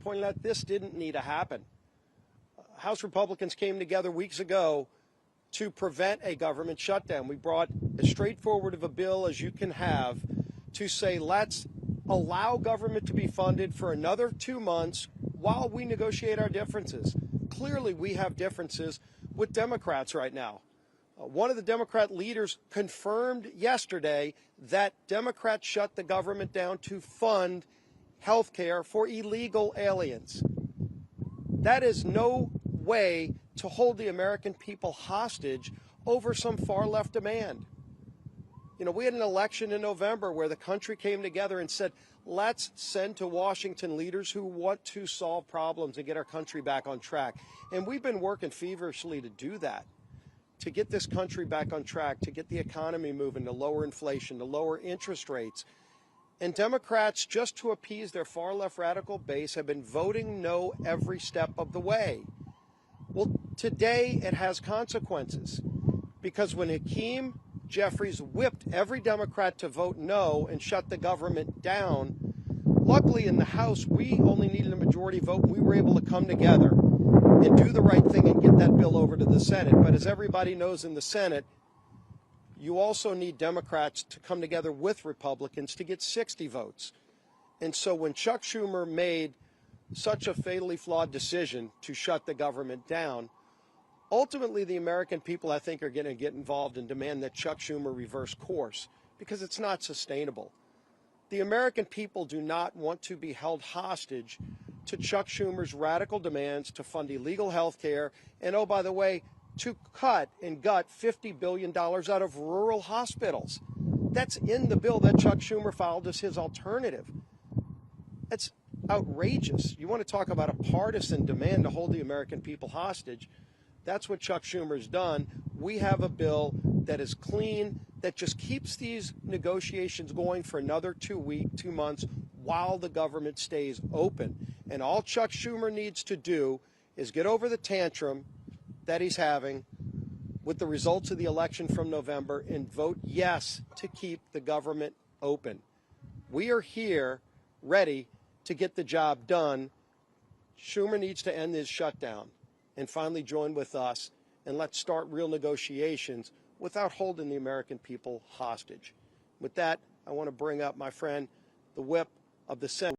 pointed out this didn't need to happen. House Republicans came together weeks ago to prevent a government shutdown. We brought as straightforward of a bill as you can have to say, let's allow government to be funded for another 2 months while we negotiate our differences. Clearly, we have differences with Democrats right now. One of the Democrat leaders confirmed yesterday that Democrats shut the government down to fund health care for illegal aliens. That is no way to hold the American people hostage over some far-left demand. You know, we had an election in November where the country came together and said, let's send to Washington leaders who want to solve problems and get our country back on track. And we've been working feverishly to do that, to get this country back on track, to get the economy moving, to lower inflation, to lower interest rates. And Democrats, just to appease their far-left radical base, have been voting no every step of the way. Well, today it has consequences, because when Hakeem Jeffries whipped every Democrat to vote no and shut the government down, luckily in the House we only needed a majority vote. We were able to come together and do the right thing and get that bill over to the Senate. But as everybody knows, in the Senate, you also need Democrats to come together with Republicans to get 60 votes. And so when Chuck Schumer made such a fatally flawed decision to shut the government down, ultimately the American people, I think, are going to get involved and demand that Chuck Schumer reverse course, because it's not sustainable. The American people do not want to be held hostage to Chuck Schumer's radical demands to fund illegal health care and, oh, by the way, to cut and gut $50 billion out of rural hospitals. That's in the bill that Chuck Schumer filed as his alternative. That's outrageous. You want to talk about a partisan demand to hold the American people hostage? That's what Chuck Schumer's done. We have a bill that is clean, that just keeps these negotiations going for another 2 months while the government stays open. And all Chuck Schumer needs to do is get over the tantrum that he's having with the results of the election from November and vote yes to keep the government open. We are here ready to get the job done. Schumer needs to end this shutdown and finally join with us, and let's start real negotiations without holding the American people hostage. With that, I want to bring up my friend, the whip of the Senate.